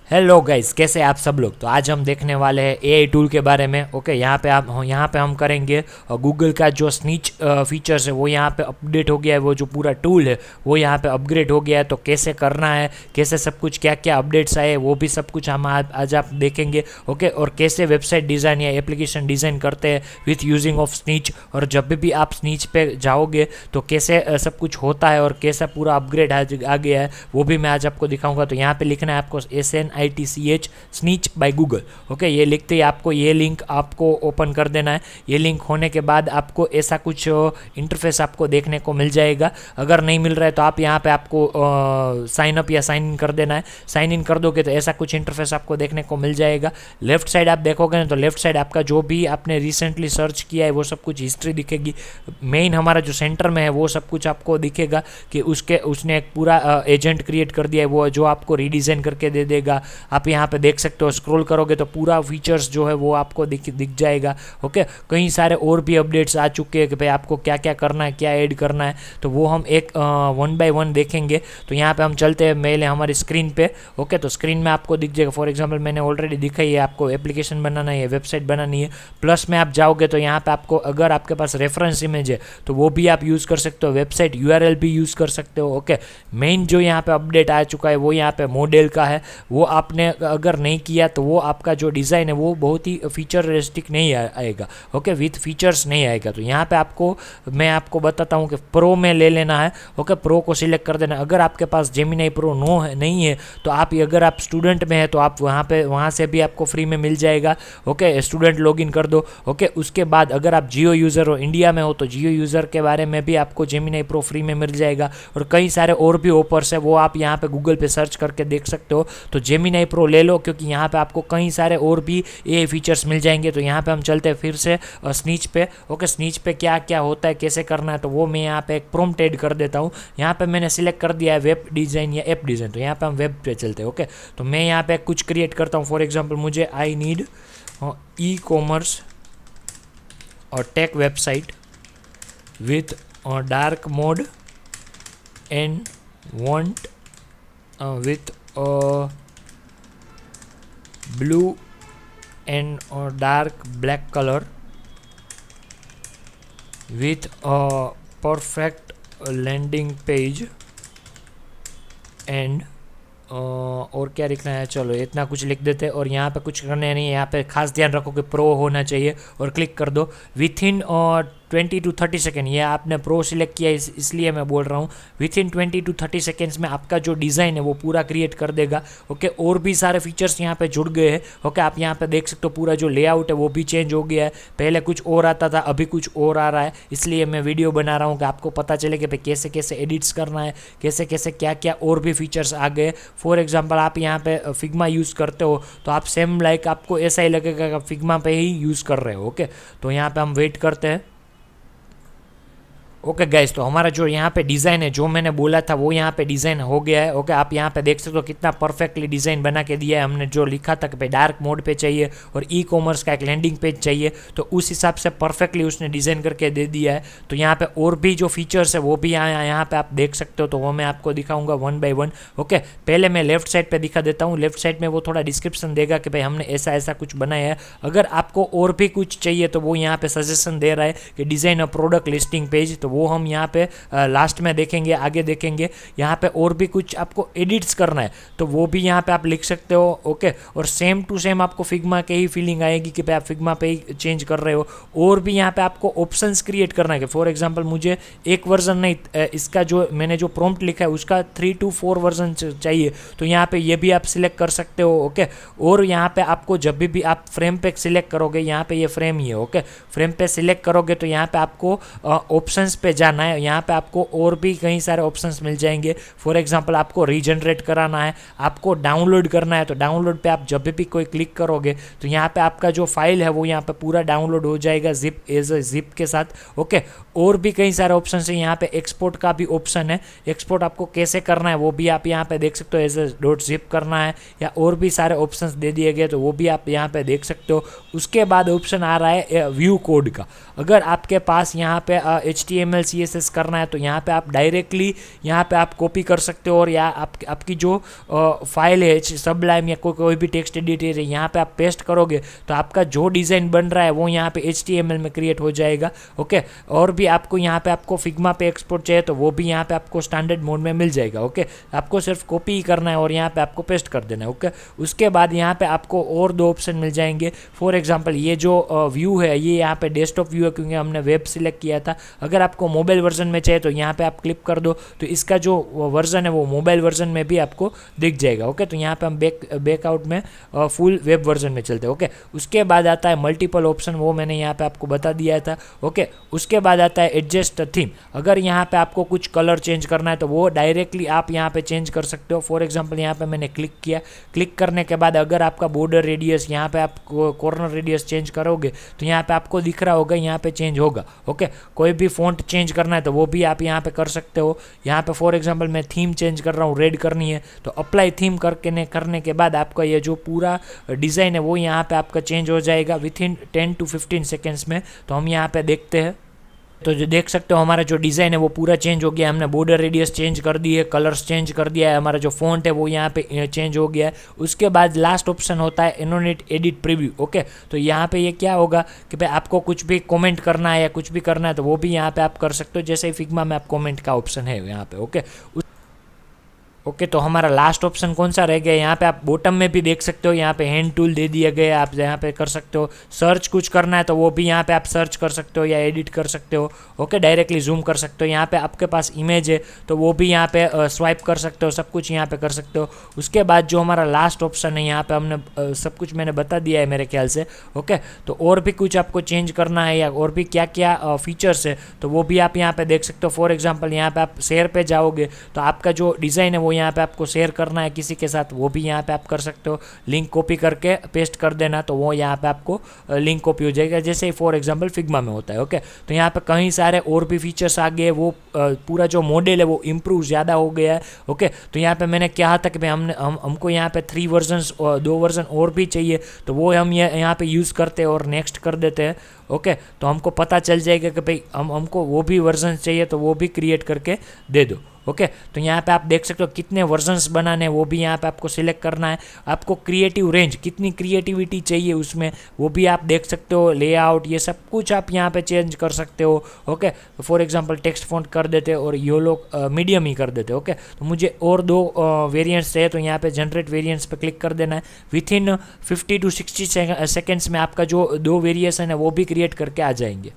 Hello guys, कैसे आप सब लोग। तो आज हम देखने वाले हैं एआई टूल के बारे में। ओके, यहाँ पे हम करेंगे गूगल का जो स्नीच फीचर्स है वो यहाँ पे अपडेट हो गया है। वो जो पूरा टूल है वो यहाँ पे अपग्रेड हो गया है। तो कैसे करना है, कैसे सब कुछ, क्या क्या अपडेट्स आए, वो भी सब कुछ हम आज आप देखेंगे। ओके, और कैसे वेबसाइट डिज़ाइन या एप्लीकेशन डिज़ाइन करते हैं विथ यूजिंग ऑफ स्नीच। और जब भी आप स्नीच पे जाओगे तो कैसे सब कुछ होता है और कैसा पूरा अपग्रेड आ गया है, वो भी मैं आज आपको दिखाऊंगा। तो यहाँ पे लिखना है आपको SNITCH snitch by Google. Okay, ये लिखते ही आपको ये लिंक आपको ओपन कर देना है। ये लिंक होने के बाद आपको ऐसा कुछ इंटरफेस आपको देखने को मिल जाएगा। अगर नहीं मिल रहा है तो आप यहाँ पे आपको साइन अप या साइन इन कर देना है। साइन इन कर दोगे तो ऐसा कुछ इंटरफेस आपको देखने को मिल जाएगा। लेफ्ट साइड आप देखोगे ना, तो लेफ्ट साइड आपका जो भी आपने रिसेंटली सर्च किया है वो सब कुछ हिस्ट्री दिखेगी। मेन हमारा जो सेंटर में है वो सब कुछ आपको दिखेगा कि उसने एक पूरा एजेंट क्रिएट कर दिया है, वो जो आपको रीडिज़ाइन करके दे देगा। आप यहाँ पे देख सकते हो, स्क्रॉल करोगे तो पूरा फीचर्स जो है वो आपको दिख जाएगा। ओके, कई सारे और भी अपडेट्स आ चुके हैं कि भाई आपको क्या क्या करना है, क्या ऐड करना है, तो वो हम एक वन बाय वन देखेंगे। तो यहाँ पे हम चलते हैं मेल हमारी स्क्रीन पे। ओके, तो स्क्रीन में आपको दिख जाएगा। फॉर एग्जांपल मैंने ऑलरेडी दिखाई है, आपको एप्लीकेशन बनाना है, वेबसाइट बनानी है। प्लस में आप जाओगे तो यहाँ पे आपको, अगर आपके पास रेफरेंस इमेज है तो वो भी आप यूज़ कर सकते हो, वेबसाइट URL भी यूज़ कर सकते हो। ओके, मेन जो यहाँ पे अपडेट आ चुका है वो यहाँ पे मॉडल का है। वो आपने अगर नहीं किया तो वो आपका जो डिज़ाइन है वो बहुत ही फीचरिस्टिक नहीं आएगा। ओके, विथ फीचर्स नहीं आएगा। तो यहाँ पे मैं आपको बताता हूँ कि प्रो में ले लेना है। ओके, प्रो को सिलेक्ट कर देना। अगर आपके पास जेमिनी प्रो नहीं है तो अगर आप स्टूडेंट में है तो आप वहाँ से भी आपको फ्री में मिल जाएगा। ओके, स्टूडेंट लॉगिन कर दो। ओके, उसके बाद अगर आप जियो यूज़र हो, इंडिया में हो, तो जियो यूज़र के बारे में भी आपको जेमिनी प्रो फ्री में मिल जाएगा। और कई सारे और भी ऑफर्स है, वो आप यहाँ पे गूगल पे सर्च करके देख सकते हो। तो जेमिनी प्रो ले लो, क्योंकि यहाँ पे आपको कई सारे और भी ये फीचर्स मिल जाएंगे। तो यहाँ पे हम चलते हैं फिर से स्नीच पे। ओके, स्नीच पे क्या क्या होता है, कैसे करना है, तो वो मैं यहाँ पे एक प्रॉम्प्ट ऐड कर देता हूँ। यहाँ पे मैंने सिलेक्ट कर दिया है वेब डिज़ाइन या ऐप डिज़ाइन। तो यहाँ पे हम वेब पे चलते हैं। ओके, तो मैं यहाँ पे कुछ क्रिएट करता हूँ। फॉर एग्जाम्पल मुझे आई नीड ई-कॉमर्स और tech website with dark mode and want with blue and dark black color with a perfect landing page and और क्या लिखना है, चलो इतना कुछ लिख देते हैं। और यहाँ पे कुछ करने नहीं है, यहाँ पे खास ध्यान रखो कि प्रो होना चाहिए और क्लिक कर दो। विथ इन 20 to 30 सेकेंड, ये आपने प्रो सिलेक्ट किया इसलिए मैं बोल रहा हूँ। विथ इन 20 to 30 सेकेंड्स में आपका जो डिज़ाइन है वो पूरा क्रिएट कर देगा। ओके, और भी सारे फीचर्स यहाँ पे जुड़ गए हैं। ओके, आप यहाँ पे देख सकते हो पूरा जो लेआउट है वो भी चेंज हो गया है। पहले कुछ और आता था, अभी कुछ और आ रहा है। इसलिए मैं वीडियो बना रहा हूँ कि आपको पता चले कि भाई कैसे कैसे एडिट्स करना है, कैसे कैसे क्या क्या और भी फीचर्स आ गए। फॉर एग्जाम्पल आप यहाँ पे फिग्मा यूज़ करते हो तो आप सेम लाइक आपको ऐसा ही लगेगा कि फिग्मा पे ही यूज़ कर रहे हो। ओके, तो यहाँ पे हम वेट करते हैं। ओके गाइस, तो हमारा जो यहाँ पे डिज़ाइन है, जो मैंने बोला था वो यहाँ पे डिज़ाइन हो गया है। ओके, आप यहाँ पे देख सकते हो कितना परफेक्टली डिज़ाइन बना के दिया है। हमने जो लिखा था कि भाई डार्क मोड पे चाहिए और ई-कॉमर्स का एक लैंडिंग पेज चाहिए, तो उस हिसाब से परफेक्टली उसने डिज़ाइन करके दे दिया है। तो यहाँ पे और भी जो फीचर्स है वो भी यहाँ पे आप देख सकते हो। तो वो मैं आपको दिखाऊंगा वन बाय वन। ओके, पहले मैं लेफ्ट साइड पर दिखा देता हूँ। लेफ्ट साइड में वो थोड़ा डिस्क्रिप्शन देगा कि भाई हमने ऐसा ऐसा कुछ बनाया है। अगर आपको और भी कुछ चाहिए तो वो यहाँ पे सजेशन दे रहा है कि design a product listing page. तो वो हम यहाँ पे लास्ट में देखेंगे, आगे देखेंगे। यहाँ पे और भी कुछ आपको एडिट्स करना है तो वो भी यहाँ पे आप लिख सकते हो। ओके, और सेम टू सेम आपको फिग्मा के ही फीलिंग आएगी कि भाई आप फिग्मा पे ही चेंज कर रहे हो। और भी यहाँ पे आपको ऑप्शंस क्रिएट करना है कि फॉर एग्जांपल मुझे एक वर्जन नहीं, इसका जो मैंने जो प्रॉम्प्ट लिखा है उसका 3 to 4 वर्जन चाहिए, तो यहाँ पे ये भी आप सिलेक्ट कर सकते हो। ओके, और यहाँ पे आपको जब भी आप फ्रेम पे सिलेक्ट करोगे, यहाँ पे ये फ्रेम ही है। ओके, फ्रेम पे सिलेक्ट करोगे तो यहाँ पे आपको ऑप्शंस पे जाना है। यहाँ पे आपको और भी कई सारे ऑप्शंस मिल जाएंगे। फॉर एग्जांपल आपको रीजनरेट कराना है, आपको डाउनलोड करना है, तो डाउनलोड पे आप जब भी कोई क्लिक करोगे तो यहाँ पे आपका जो फाइल है वो यहाँ पे पूरा डाउनलोड हो जाएगा जिप एज अ जिप के साथ। ओके, और भी कई सारे ऑप्शन है। यहाँ पे एक्सपोर्ट का भी ऑप्शन है। एक्सपोर्ट आपको कैसे करना है वो भी आप यहाँ पे देख सकते हो, एज अ .zip करना है या और भी सारे ऑप्शंस दे दिए गए तो वो भी आप यहाँ पे देख सकते हो। उसके बाद ऑप्शन आ रहा है व्यू कोड का। अगर आपके पास यहाँ पे HTML HTML CSS करना है तो यहाँ पे आप डायरेक्टली यहाँ पे आप कॉपी कर सकते हो और या आपकी जो फाइल है सबलाइम या कोई भी टेक्स्ट एडिटर है यहाँ पे आप पेस्ट करोगे तो आपका जो डिज़ाइन बन रहा है वो यहाँ पे HTML में क्रिएट हो जाएगा। ओके, और भी आपको यहाँ पे आपको फिग्मा पे एक्सपोर्ट चाहिए तो वो भी यहाँ पे आपको स्टैंडर्ड मोड में मिल जाएगा। ओके, आपको सिर्फ कॉपी ही करना है और यहाँ पे आपको पेस्ट कर देना है। ओके, उसके बाद यहाँ पे आपको और दो ऑप्शन मिल जाएंगे। फॉर एग्जांपल ये जो व्यू है ये यहाँ पे डेस्कटॉप व्यू है क्योंकि हमने वेब सिलेक्ट किया था। अगर आपको मोबाइल वर्जन में चाहिए तो यहाँ पे आप क्लिक कर दो तो इसका जो वर्जन है वो मोबाइल वर्जन में भी आपको दिख जाएगा। ओके, तो यहाँ पे हम बैकआउट में फुल वेब वर्जन में चलते हैं। ओके, उसके बाद आता है मल्टीपल ऑप्शन, वो मैंने यहाँ पे आपको बता दिया था। ओके, उसके बाद आता है एडजस्ट थीम। अगर यहाँ पे आपको कुछ कलर चेंज करना है तो वो डायरेक्टली आप यहाँ पे चेंज कर सकते हो। फॉर एग्जांपल यहाँ पे मैंने क्लिक किया, क्लिक करने के बाद अगर आपका बॉर्डर रेडियस यहाँ पे आप कॉर्नर रेडियस चेंज करोगे तो यहाँ पे आपको दिख रहा होगा यहाँ पे चेंज होगा। ओके, कोई भी फॉन्ट चेंज करना है तो वो भी आप यहाँ पे कर सकते हो। यहाँ पे फॉर एग्जांपल मैं थीम चेंज कर रहा हूँ, रेड करनी है तो अप्लाई थीम करने के बाद आपका ये जो पूरा डिज़ाइन है वो यहाँ पे आपका चेंज हो जाएगा विथिन 10 to 15 सेकेंड्स में। तो हम यहाँ पे देखते हैं तो जो देख सकते हो हमारा जो डिज़ाइन है वो पूरा चेंज हो गया। हमने बॉर्डर रेडियस चेंज कर दी है, कलर्स चेंज कर दिया है, हमारा जो फॉन्ट है वो यहाँ पे चेंज हो गया है। उसके बाद लास्ट ऑप्शन होता है एनोनेट एडिट प्रीव्यू। ओके, तो यहाँ पे ये क्या होगा कि भाई आपको कुछ भी कमेंट करना है या कुछ भी करना है तो वो भी यहाँ पे आप कर सकते हो। जैसे ही फिग्मा में आप कमेंट का ऑप्शन है यहाँ पे। ओके, तो हमारा लास्ट ऑप्शन कौन सा रह गया, यहाँ पे आप बॉटम में भी देख सकते हो, यहाँ पे हैंड टूल दे दिया गया, आप यहाँ पे कर सकते हो। सर्च कुछ करना है तो वो भी यहाँ पे आप सर्च कर सकते हो या एडिट कर सकते हो। ओके, डायरेक्टली जूम कर सकते हो। यहाँ पे आपके पास इमेज है तो वो भी यहाँ पे स्वाइप कर सकते हो, सब कुछ यहाँ पे कर सकते हो। उसके बाद जो हमारा लास्ट ऑप्शन है यहाँ पे हमने सब कुछ मैंने बता दिया है मेरे ख्याल से। ओके, तो और भी कुछ आपको चेंज करना है या और भी क्या क्या फीचर्स है तो वो भी आप यहाँ पे देख सकते हो। फॉर एग्जाम्पल यहाँ पे आप शेयर पे जाओगे तो आपका जो डिज़ाइन है वो यहाँ पे आपको शेयर करना है किसी के साथ, वो भी यहाँ पे आप कर सकते हो। लिंक कॉपी करके पेस्ट कर देना तो वो यहाँ पे आपको लिंक कॉपी हो जाएगा, जैसे फॉर एग्जांपल फिग्मा में होता है। ओके, तो यहाँ पे कई सारे और भी फीचर्स आ गए, वो पूरा जो मॉडल है वो इम्प्रूव ज़्यादा हो गया है। ओके, तो यहाँ पे मैंने कहा था कि भाई हमको यहाँ पे 3 वर्जन्स 2 वर्जन और भी चाहिए तो वो हम यहाँ पे यूज़ करते हैं और नेक्स्ट कर देते हैं। ओके, तो हमको पता चल जाएगा कि भाई हमको वो भी वर्जन चाहिए तो वो भी क्रिएट करके दे दो। ओके, तो यहाँ पे आप देख सकते हो कितने वर्जन्स बनाने हैं वो भी यहाँ पे आपको सिलेक्ट करना है। आपको क्रिएटिव रेंज कितनी क्रिएटिविटी चाहिए उसमें वो भी आप देख सकते हो। लेआउट ये सब कुछ आप यहाँ पे चेंज कर सकते हो। ओके, तो फॉर एग्जांपल टेक्स्ट फॉन्ट कर देते और ये लोग मीडियम ही कर देते। ओके, तो मुझे और 2 वेरिएंट्स चाहिए तो यहाँ पे जनरेट वेरिएंट्स पे क्लिक कर देना है। विथिन 50 to 60 सेकेंड्स में आपका जो 2 वेरिएशन है वो भी क्रिएट करके आ जाएंगे।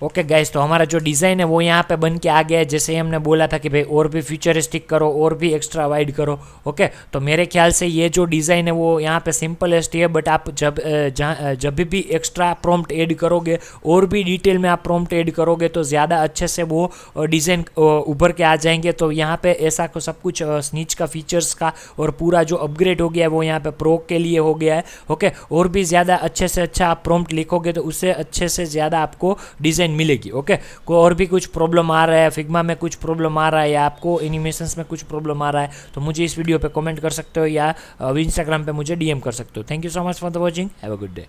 ओके गाइस, तो हमारा जो डिज़ाइन है वो यहाँ पे बन के आ गया है। जैसे ही हमने बोला था कि भाई और भी फ्यूचरिस्टिक करो और भी एक्स्ट्रा वाइड करो। ओके, तो मेरे ख्याल से ये जो डिज़ाइन है वो यहाँ पे सिंपलेस्ट है, बट आप जब भी एक्स्ट्रा प्रॉम्प्ट ऐड करोगे और भी डिटेल में आप प्रॉम्प्ट ऐड करोगे तो ज़्यादा अच्छे से वो डिज़ाइन उभर के आ जाएंगे। तो यहाँ पे ऐसा सब कुछ स्निच का फीचर्स का और पूरा जो अपग्रेड हो गया है वो यहाँ पे प्रो के लिए हो गया है। ओके, और भी ज़्यादा अच्छे से अच्छा आप प्रॉम्प्ट लिखोगे तो उससे अच्छे से ज़्यादा आपको डिज़ाइन मिलेगी। ओके, कोई और भी कुछ प्रॉब्लम आ रहा है, फिग्मा में कुछ प्रॉब्लम आ रहा है या आपको एनिमेशंस में कुछ प्रॉब्लम आ रहा है तो मुझे इस वीडियो पे कमेंट कर सकते हो या इंस्टाग्राम पे मुझे डीएम कर सकते हो। Thank you so much for the watching, have a good day.